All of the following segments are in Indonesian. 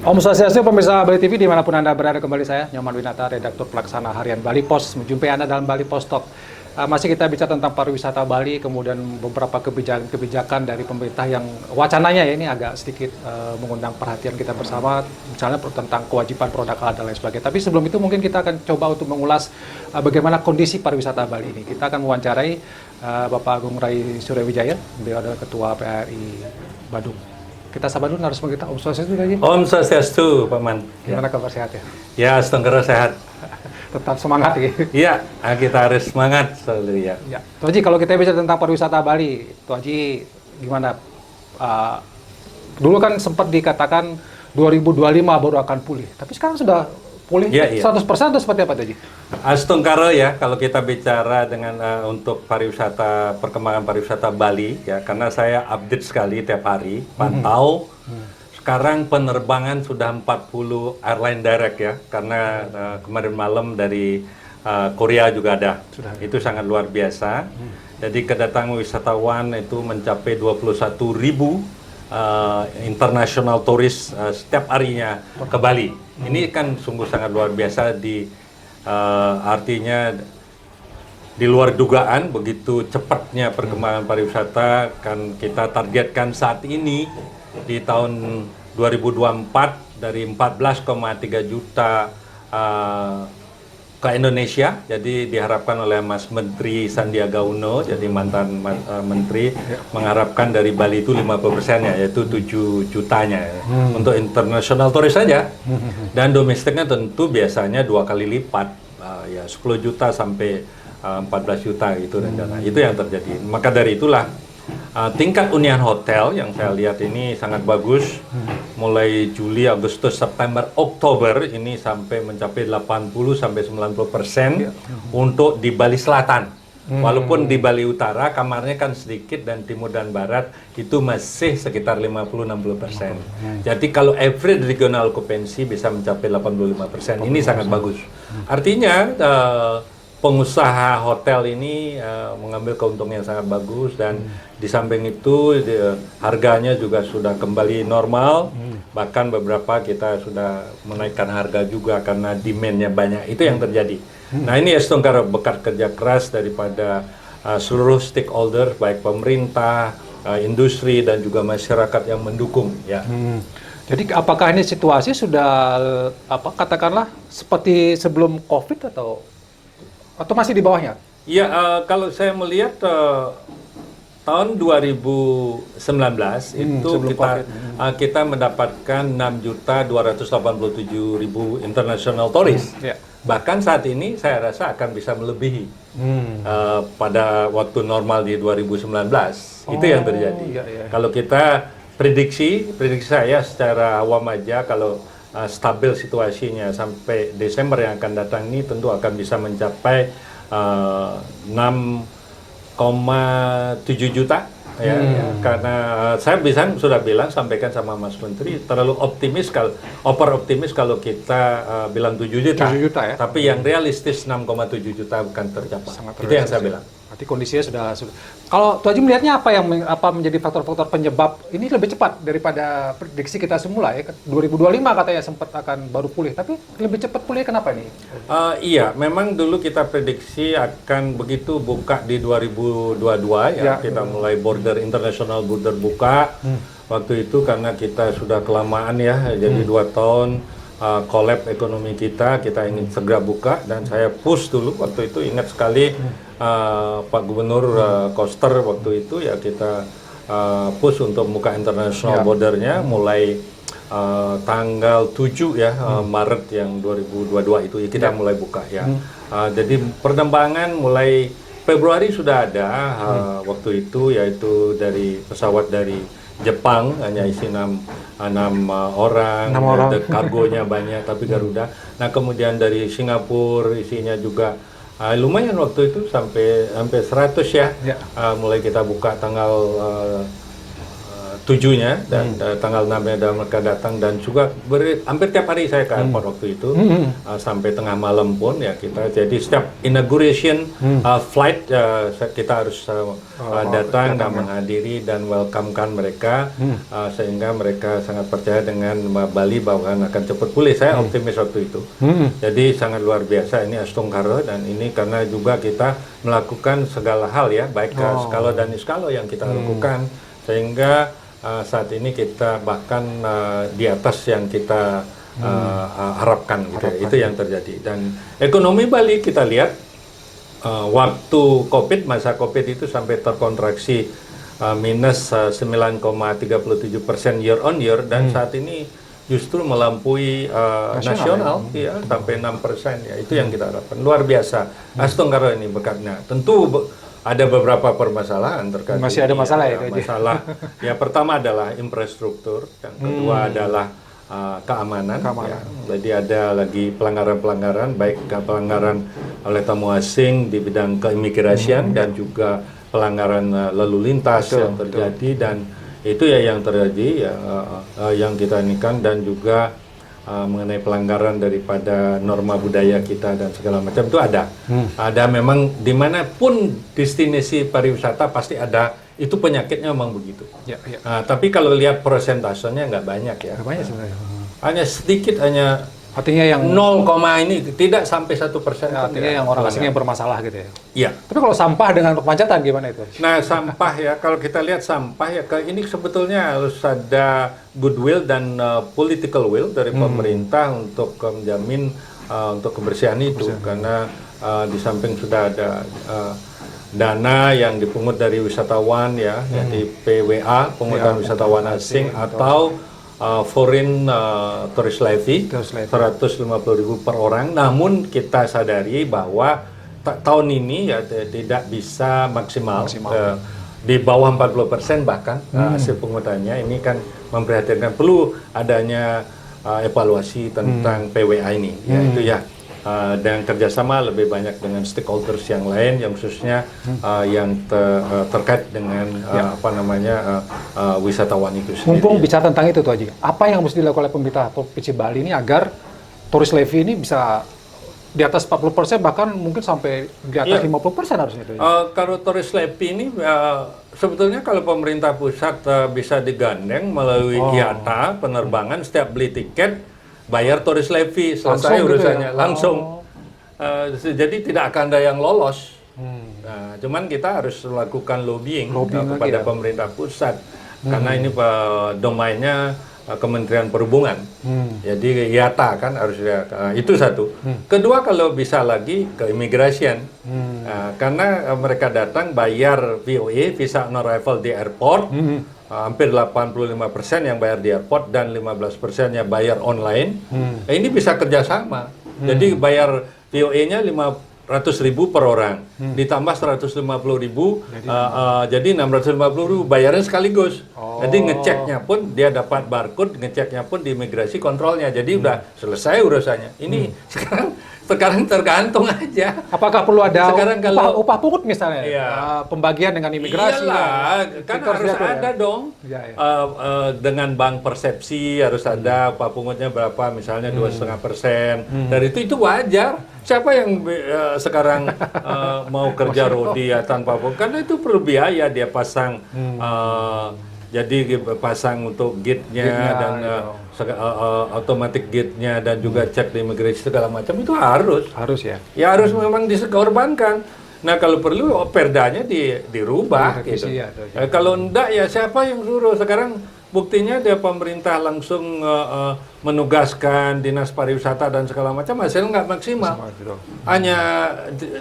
Om Swastiastu, pemirsa Bali TV dimanapun Anda berada, kembali saya Nyoman Winata, redaktur pelaksana harian Bali Pos, menjumpai Anda dalam Bali Pos Talk. Masih kita bicara tentang pariwisata Bali, kemudian beberapa kebijakan dari pemerintah yang wacananya ya ini agak sedikit mengundang perhatian kita bersama, misalnya tentang kewajiban produk halal dan lain sebagainya. Tapi sebelum itu mungkin kita akan coba untuk mengulas bagaimana kondisi pariwisata Bali ini. Kita akan mewawancarai Bapak Agung Rai Suryawijaya, beliau adalah Ketua PRI Badung. Kita sabar dulu, harus kita Om Swastiastu lagi. Om Swastiastu, Pak Man. Gimana kabar, sehat ya? Ya, setengah sehat. Tetap semangat ya? Iya, kita harus semangat selalu ya. Ya. Tuh Haji, kalau kita bicara tentang pariwisata Bali, Tuh Haji gimana? Dulu kan sempat dikatakan 2025 baru akan pulih, tapi sekarang sudah pulih 100% atau seperti apa, Tuh Haji? Astungkara ya, kalau kita bicara dengan untuk pariwisata, perkembangan pariwisata Bali ya, karena saya update sekali tiap hari, pantau. Sekarang penerbangan sudah 40 airline direct ya, karena kemarin malam dari Korea juga ada. Itu sangat luar biasa. Jadi kedatangan wisatawan itu mencapai 21.000 international turis setiap harinya ke Bali. Ini kan sungguh sangat luar biasa, artinya di luar dugaan begitu cepatnya perkembangan pariwisata. Kan kita targetkan saat ini di tahun 2024 dari 14,3 juta ke Indonesia. Jadi diharapkan oleh Mas Menteri Sandiaga Uno, jadi mantan Menteri, mengharapkan dari Bali itu 50%-nya, yaitu 7 jutanya untuk international turis saja. Dan domestiknya tentu biasanya 2 kali lipat, ya 10 juta sampai 14 juta itu rencana. Itu yang terjadi. Maka dari itulah tingkat hunian hotel yang saya lihat ini sangat bagus. Mulai Juli, Agustus, September, Oktober ini sampai mencapai 80 sampai 90% untuk di Bali Selatan. Walaupun di Bali Utara kamarnya kan sedikit dan timur dan barat itu masih sekitar 50-60%. Jadi kalau average regional occupancy bisa mencapai 85%. Ini sangat bagus. Artinya pengusaha hotel ini mengambil keuntungan yang sangat bagus, dan di samping itu harganya juga sudah kembali normal. Bahkan beberapa kita sudah menaikkan harga juga karena demand-nya banyak. Itu yang terjadi. Nah, ini Astungkara berkat kerja keras daripada seluruh stakeholder, baik pemerintah, industri, dan juga masyarakat yang mendukung ya. Jadi apakah ini situasi sudah katakanlah seperti sebelum COVID atau masih di bawahnya? Iya, kalau saya melihat tahun 2019 itu kita mendapatkan 6.287.000 international tourist. Bahkan saat ini saya rasa akan bisa melebihi pada waktu normal di 2019. Itu yang terjadi. Kalau kita prediksi saya secara awam aja, kalau stabil situasinya sampai Desember yang akan datang ini tentu akan bisa mencapai 6,7 juta ya, karena saya sudah sampaikan sama Mas Menteri, terlalu optimis kalau kita bilang 7 juta, ya? Tapi yang realistis 6,7 juta bukan tercapai. Itu yang saya bilang. Berarti kondisinya sudah. Kalau Tuh Haji melihatnya apa menjadi faktor-faktor penyebab ini lebih cepat daripada prediksi kita semula ya? 2025 katanya sempat akan baru pulih, tapi lebih cepat pulih, kenapa ini? Iya, memang dulu kita prediksi akan begitu buka di 2022 ya, kita mulai international border buka. Waktu itu karena kita sudah kelamaan ya, jadi 2 tahun collab ekonomi kita ingin segera buka, dan saya push dulu waktu itu, ingat sekali Pak Gubernur Koster waktu itu ya, kita push untuk buka international bordernya mulai tanggal 7 ya, Maret yang 2022 itu kita mulai buka ya. Jadi perkembangan mulai Februari sudah ada waktu itu, yaitu dari pesawat dari Jepang hanya isi 6 orang. Kargonya banyak tapi Garuda. Nah, kemudian dari Singapura isinya juga lumayan waktu itu sampai 100 ya. Mulai kita buka tanggal 7-nya dan tanggal 6-nya dan mereka datang dan juga hampir tiap hari saya ke airport waktu itu sampai tengah malam pun ya kita jadi setiap inauguration flight kita harus datang dan menghadiri dan welcomekan mereka sehingga mereka sangat percaya dengan Bali bahwa akan cepat pulih. Saya optimis waktu itu. Jadi sangat luar biasa ini Astungkara dan ini karena juga kita melakukan segala hal ya baik skala dan iskala yang kita lakukan sehingga saat ini kita bahkan di atas yang kita harapkan gitu. Itu yang terjadi dan ekonomi Bali kita lihat waktu masa COVID itu sampai terkontraksi minus 9,37% year on year dan saat ini justru melampaui nasional ya sampai 6% ya itu yang kita harapkan luar biasa. Astungkara ini berkatnya tentu ada beberapa permasalahan terkait masih ada masalah ya, masalah ya pertama adalah infrastruktur, yang kedua adalah keamanan. Ya. Jadi ada lagi pelanggaran-pelanggaran baik pelanggaran oleh tamu asing di bidang keimigrasian dan juga pelanggaran lalu lintas yang terjadi dan itu ya yang terjadi ya yang kita inikan dan juga mengenai pelanggaran daripada norma budaya kita dan segala macam itu ada. Ada memang dimanapun destinasi pariwisata pasti ada itu penyakitnya memang begitu. Tapi kalau lihat persentasenya nggak banyak ya. Nggak banyak sebenarnya. Hanya sedikit artinya yang 0, ini tidak sampai 1%. Artinya yang orang asing yang bermasalah gitu ya. Iya. Tapi kalau sampah dengan pencatatan gimana itu? Nah sampah ya kalau kita lihat sampah ya ini sebetulnya harus ada goodwill dan political will dari pemerintah untuk menjamin untuk kebersihan itu karena di samping sudah ada dana yang dipungut dari wisatawan ya, di PWA pungutan wisatawan asing atau foreign tourist levy 150.000 per orang. Namun kita sadari bahwa tahun ini ya tidak bisa maksimal. Di bawah 40% bahkan hasil pungutannya ini kan memprihatinkan perlu adanya evaluasi tentang PWA ini ya itu ya dan kerjasama lebih banyak dengan stakeholders yang lain yang khususnya yang terkait dengan wisatawan itu sendiri. Mumpung bicara tentang itu tuh Haji, apa yang mesti dilakukan oleh pemerintah Provinsi Bali ini agar tourist levy ini bisa di atas 40% bahkan mungkin sampai di atas 50% harusnya itu. Kalau tourist levy ini sebetulnya kalau pemerintah pusat bisa digandeng melalui IATA penerbangan setiap beli tiket bayar tourist levy selesai urusannya langsung. Jadi tidak akan ada yang lolos. Nah, cuman kita harus melakukan lobbying kepada pemerintah pusat karena ini domainnya Kementerian Perhubungan. Jadi IATA kan harus itu satu. Kedua kalau bisa lagi ke imigrasian. Karena mereka datang bayar VOA visa on arrival di airport. Hampir 85% yang bayar di airport dan 15%-nya bayar online. Ini bisa kerjasama. Jadi bayar VOA-nya 500.000 per orang, ditambah 150.000, jadi 650.000 bayaran sekaligus. Jadi ngeceknya pun dia dapat barcode, ngeceknya pun di imigrasi kontrolnya. Jadi udah selesai urusannya. Ini sekarang tergantung aja. Apakah perlu ada upah pungut misalnya? Pembagian dengan imigrasi? Iyalah, kan harus ada dong. Dengan bank persepsi harus ada upah pungutnya berapa, misalnya 2,5%. Dari itu wajar. Siapa yang sekarang mau kerja rodi ya tanpa pungut? Karena itu perlu biaya dia pasang. Jadi pasang untuk gate-nya dan automatic gate-nya dan juga cek di imigrasi segala macam itu harus ya harus memang dikorbankan. Nah kalau perlu perdanya dirubah gitu. Kalau enggak ya siapa yang suruh? Sekarang buktinya dia pemerintah langsung menugaskan dinas pariwisata dan segala macam, hasil nggak maksimal. Hanya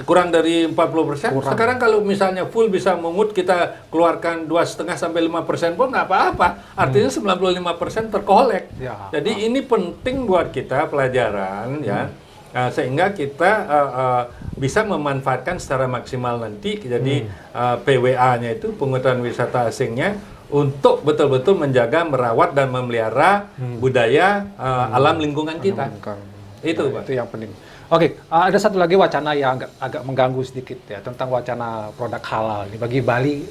kurang dari 40%. Sekarang kalau misalnya full bisa mengut, kita keluarkan 2,5 sampai 5% pun nggak apa-apa. Artinya 95% terkolek. Jadi ini penting buat kita pelajaran ya. Sehingga kita bisa memanfaatkan secara maksimal nanti. Jadi PWA-nya itu pungutan wisata asingnya untuk betul-betul menjaga, merawat dan memelihara budaya alam lingkungan kita. Itu Pak. Itu yang penting. Oke, ada satu lagi wacana yang agak mengganggu sedikit ya tentang wacana produk halal ini bagi Bali.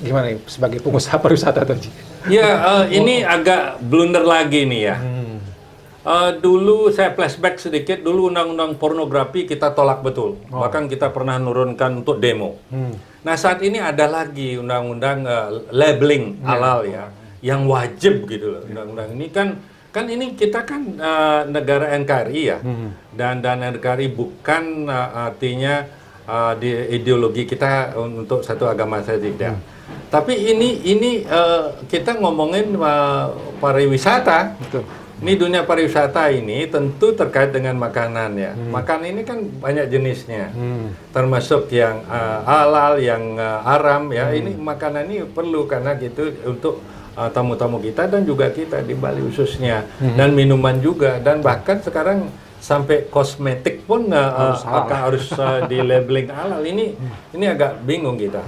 Gimana nih sebagai pengusaha pariwisata tadi? Ya, ini agak blunder lagi nih ya. Dulu saya flashback sedikit, dulu undang-undang pornografi kita tolak betul. Bahkan kita pernah nurunkan untuk demo. Nah, saat ini ada lagi undang-undang labeling halal ya, yang wajib gitu loh. Undang-undang ini kan ini kita kan negara NKRI ya. Dan NKRI bukan artinya di ideologi kita untuk satu agama saja tidak. Tapi ini kita ngomongin pariwisata. Betul. Ini dunia pariwisata ini tentu terkait dengan makanan ya. Makanan ini kan banyak jenisnya, termasuk yang halal, yang haram ya. Ini makanan ini perlu karena gitu untuk tamu-tamu kita dan juga kita di Bali khususnya, dan minuman juga, dan bahkan sekarang sampai kosmetik pun harus di labeling halal. Ini agak bingung kita.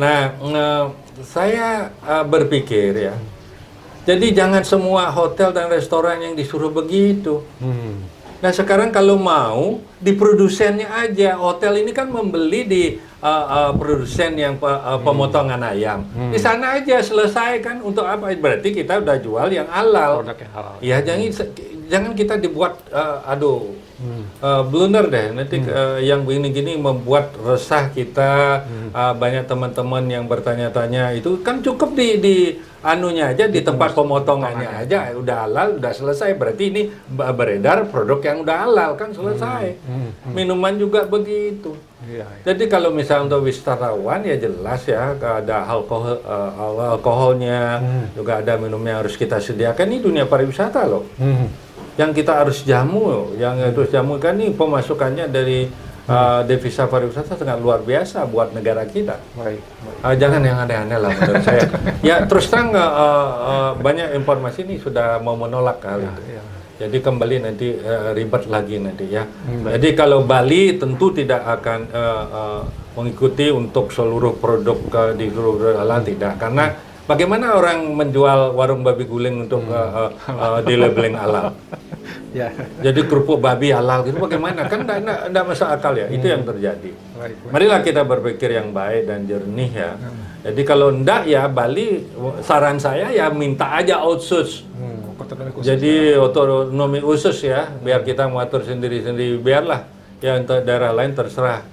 Nah, saya berpikir ya. Jadi jangan semua hotel dan restoran yang disuruh begitu. Nah sekarang kalau mau di produsennya aja. Hotel ini kan membeli di produsen yang pemotongan ayam. Di sana aja selesai kan, untuk apa? Berarti kita udah jual yang halal. Produk yang halal. Ya jangan kita dibuat blunder deh. Nanti yang begini-gini membuat resah kita. Banyak teman-teman yang bertanya-tanya, itu kan cukup di anunya aja, di tempat pemotongannya aja udah halal, udah selesai. Berarti ini beredar produk yang udah halal kan selesai. Minuman juga begitu. Jadi kalau misalnya untuk wisatawan ya jelas ya, ada alkoholnya, juga ada minumnya harus kita sediakan. Ini dunia pariwisata loh. Yang kita harus jamu, yang harus jamu kan ini pemasukannya dari devisa pariwisata sangat luar biasa buat negara kita. Jangan yang aneh-aneh lah menurut saya. Ya terus terang banyak informasi ini sudah mau menolak hal itu. Jadi kembali nanti ribet lagi nanti ya. Jadi kalau Bali tentu tidak akan mengikuti untuk seluruh produk di seluruh halal, tidak. Karena bagaimana orang menjual warung babi guling untuk di labeling halal? Jadi kerupuk babi halal gitu bagaimana? Kan tidak masuk akal ya. Itu yang terjadi. Marilah kita berpikir yang baik dan jernih ya. Jadi kalau enggak ya Bali, saran saya ya minta aja outsource. Jadi otonomi khusus ya, biar kita mengatur sendiri-sendiri, biarlah ya untuk daerah lain terserah.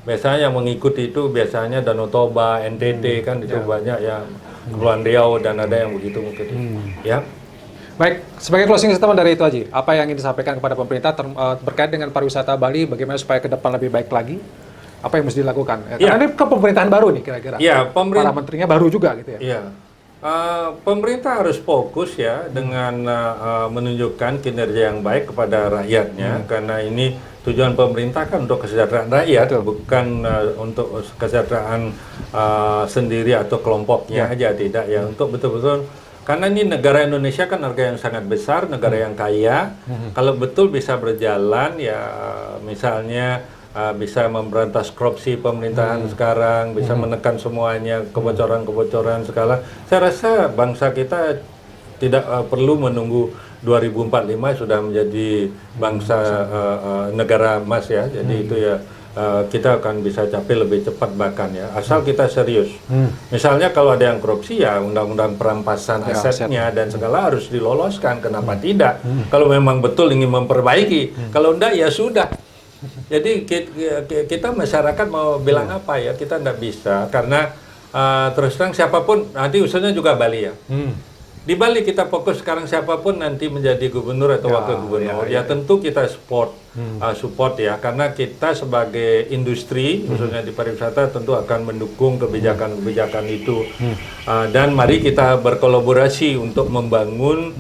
Biasanya yang mengikuti itu biasanya Danau Toba, NTT kan itu banyak ya, Kepulauan Riau dan ada yang begitu mungkin. Ya. Baik, sebagai closing statement dari itu Haji, apa yang ingin disampaikan kepada pemerintah berkait dengan pariwisata Bali, bagaimana supaya ke depan lebih baik lagi? Apa yang mesti dilakukan? Karena ini pemerintahan baru nih kira-kira. Ya, para menterinya baru juga gitu ya. Iya. Pemerintah harus fokus ya dengan menunjukkan kinerja yang baik kepada rakyatnya, karena ini tujuan pemerintah kan untuk kesejahteraan rakyat, bukan untuk kesejahteraan sendiri atau kelompoknya aja, tidak ya, untuk betul-betul. Karena ini negara Indonesia kan negara yang sangat besar, negara yang kaya. Kalau betul bisa berjalan ya, misalnya bisa memberantas korupsi pemerintahan sekarang, bisa menekan semuanya kebocoran-kebocoran sekarang. Saya rasa bangsa kita tidak perlu menunggu 2045 sudah menjadi bangsa negara emas ya. Jadi itu ya kita akan bisa capai lebih cepat bahkan ya, asal kita serius. Misalnya kalau ada yang korupsi ya undang-undang perampasan asetnya dan segala harus diloloskan. Kenapa tidak? Kalau memang betul ingin memperbaiki, kalau enggak ya sudah. Jadi kita masyarakat mau bilang apa ya, kita enggak bisa karena terus terang siapapun nanti usulnya juga Bali ya. Di Bali kita fokus sekarang siapapun nanti menjadi gubernur atau wakil gubernur, ya tentu kita support ya, karena kita sebagai industri khususnya di pariwisata tentu akan mendukung kebijakan-kebijakan itu, dan mari kita berkolaborasi untuk membangun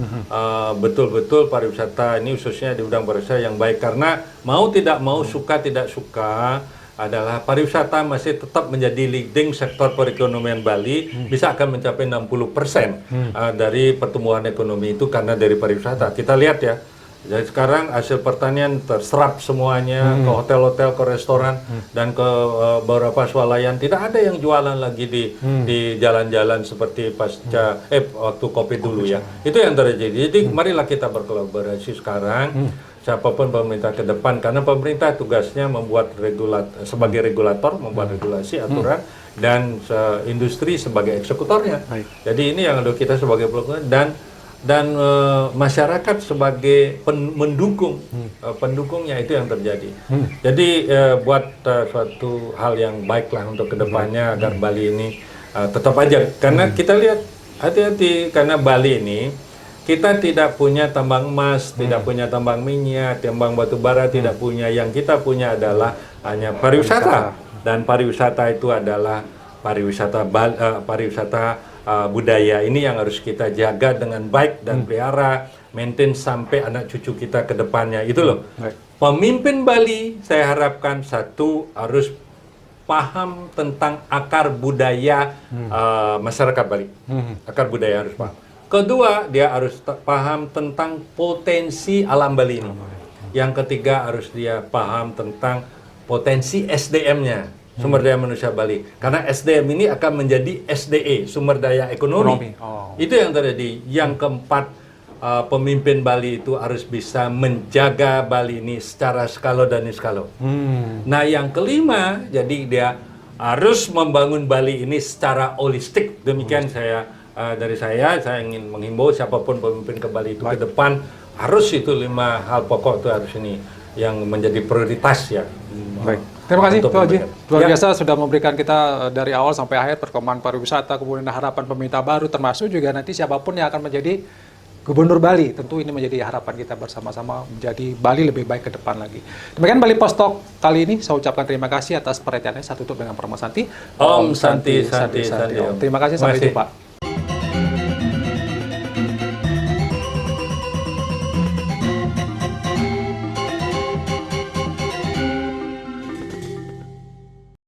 betul-betul pariwisata ini khususnya di bidang pariwisata yang baik, karena mau tidak mau, suka tidak suka adalah pariwisata masih tetap menjadi leading sektor perekonomian Bali, bisa akan mencapai 60% dari pertumbuhan ekonomi itu karena dari pariwisata. Kita lihat ya, jadi sekarang hasil pertanian terserap semuanya ke hotel-hotel, ke restoran, dan ke beberapa swalayan. Tidak ada yang jualan lagi di jalan-jalan seperti pasca waktu Covid dulu ya. Itu yang terjadi. Jadi marilah kita berkolaborasi sekarang. siapapun pemerintah ke depan, karena pemerintah tugasnya membuat sebagai regulator, membuat regulasi, aturan, dan industri sebagai eksekutornya. Baik. Jadi ini yang ada kita sebagai pelaku dan masyarakat sebagai pendukung, pendukungnya itu yang terjadi. Jadi buat suatu hal yang baiklah untuk kedepannya agar Bali ini tetap aja, karena kita lihat hati-hati, karena Bali ini kita tidak punya tambang emas, tidak punya tambang minyak, tambang batu bara, tidak punya. Yang kita punya adalah hanya pariwisata, dan pariwisata itu adalah pariwisata budaya. Ini yang harus kita jaga dengan baik dan pelihara, maintain sampai anak cucu kita ke depannya. Itu loh. Pemimpin Bali saya harapkan satu harus paham tentang akar budaya masyarakat Bali. Akar budaya harus paham. Kedua, dia harus paham tentang potensi alam Bali ini. Yang ketiga, harus dia paham tentang potensi SDM-nya, sumber daya manusia Bali. Karena SDM ini akan menjadi SDE, sumber daya ekonomi. Itu yang terjadi. Yang keempat, pemimpin Bali itu harus bisa menjaga Bali ini secara skala dan niskala. Nah, yang kelima, jadi dia harus membangun Bali ini secara holistik. Demikian dari saya ingin menghimbau siapapun pemimpin ke Bali itu ke depan harus itu 5 hal pokok itu harus ini yang menjadi prioritas ya. Baik. Terima kasih Pak Oji. Luar biasa sudah memberikan kita dari awal sampai akhir perkembangan pariwisata, kemudian harapan pemerintah baru, termasuk juga nanti siapapun yang akan menjadi Gubernur Bali. Tentu ini menjadi harapan kita bersama-sama menjadi Bali lebih baik ke depan lagi. Demikian Bali Post Talk kali ini. Saya ucapkan terima kasih atas perhatiannya. Saya tutup dengan Parma Santi. Om Santi Santi Santi. Terima kasih, sampai jumpa.